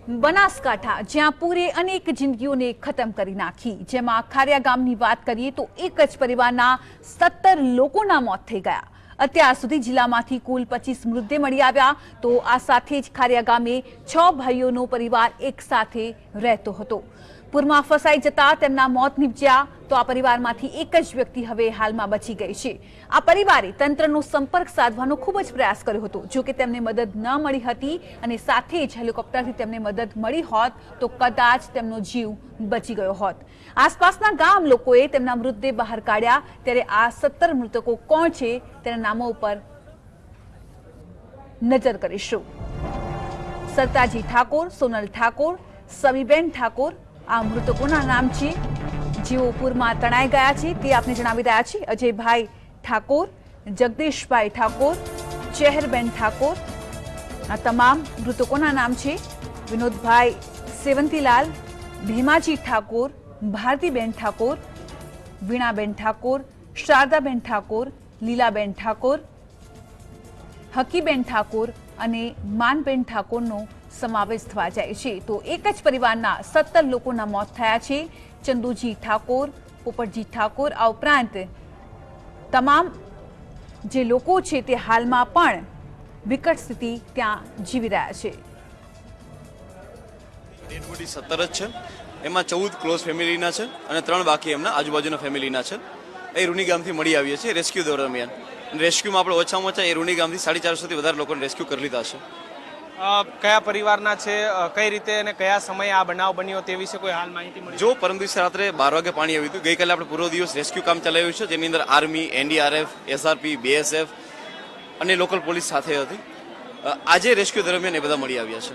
બનાસકાંઠા જ્યાં પૂરે અનેક જિંદગીઓને ખતમ કરી નાખી, જેમાં ખારિયા ગામની વાત કરીએ તો એક જ પરિવારના 17 લોકોના મોત થઈ ગયા। અત્યાર સુધી જિલ્લામાંથી કુલ 25 મૃતદેહ મળી આવ્યા, તો આ સાથે જ ખારિયા ગામે 6 ભાઈઓનો પરિવાર એક સાથે રહેતો હતો। પૂરમાં ફસાઈ જતા તેમના મોત નિપજ્યા, તો આ પરિવારમાંથી એક જ વ્યક્તિ હવે હાલમાં બચી ગઈ છે। આ પરિવારે તંત્રનો સંપર્ક સાધવાનો ખૂબ જ પ્રયાસ કર્યો હતો, જો કે તેમને મદદ ન મળી હતી અને સાથે જ હેલિકોપ્ટરથી તેમને મદદ મળી હોત તો કદાચ તેમનો જીવ બચી ગયો હોત। આસપાસના ગામ લોકોએ તેમના મૃતદેહ બહાર કાઢ્યા, ત્યારે આ 17 મૃતકો કોણ છે તેના નામો ઉપર નજર કરીશું। સરતાજી ઠાકોર, સોનલ ઠાકોર, સમીબેન ઠાકોર આ મૃતકોના નામ છે, જેઓ પૂરમાં તણાઈ ગયા છે તે આપને જણાવી રહ્યા છે। અજયભાઈ ઠાકોર, જગદીશભાઈ ઠાકોર, ચહેરબેન ઠાકોર આ તમામ મૃતકોના નામ છે। વિનોદભાઈ સેવંતીલાલ, ભીમાજી ઠાકોર, ભારતીબેન ઠાકોર, વીણાબેન ઠાકોર, શારદાબેન ઠાકોર, લીલાબેન ઠાકોર, હકીબેન ઠાકોર અને માનબેન ઠાકોરનો સમાવેશ થવા જાય છે। તો એક જ પરિવારના 17 લોકોના મોત થયા છે। ચંદુજી ઠાકોર, પોપટજી ઠાકોર આ ઉપરાંત તમામ જે લોકો છે તે હાલમાં પણ વિકટ સ્થિતિ ત્યાં જીવી રહ્યા છે। ડેડ બોડી 17 જ છે, એમાં 14 ક્લોઝ ફેમિલીના છે અને 3 બાકી એમના આજુબાજુના ફેમિલીના છે। એ રૂની ગામથી મળી આવીએ છીએ રેસ્ક્યુ દરમિયાન। રેસ્ક્યુમાં આપણે ઓછામાં ઓછા એ રૂની ગામથી 450 થી વધારે લોકોને રેસ્ક્યુ કરી લીધા છે। કયા પરિવારના છે, કઈ રીતે અને કયા સમયે આ બનાવ બન્યો તે વિશે કોઈ હાલ માહિતી મળી? જો પરમ દિવસે રાત્રે 12 વાગે પાણી આવ્યું હતું। ગઈકાલે આપણે પૂરો દિવસ રેસ્ક્યુ કામ ચલાવ્યું છે, જેની અંદર આર્મી, NDRF, SRP, BSF અને લોકલ પોલીસ સાથે હતી। આજે રેસ્ક્યુ દરમિયાન એ બધા મળી આવ્યા છે।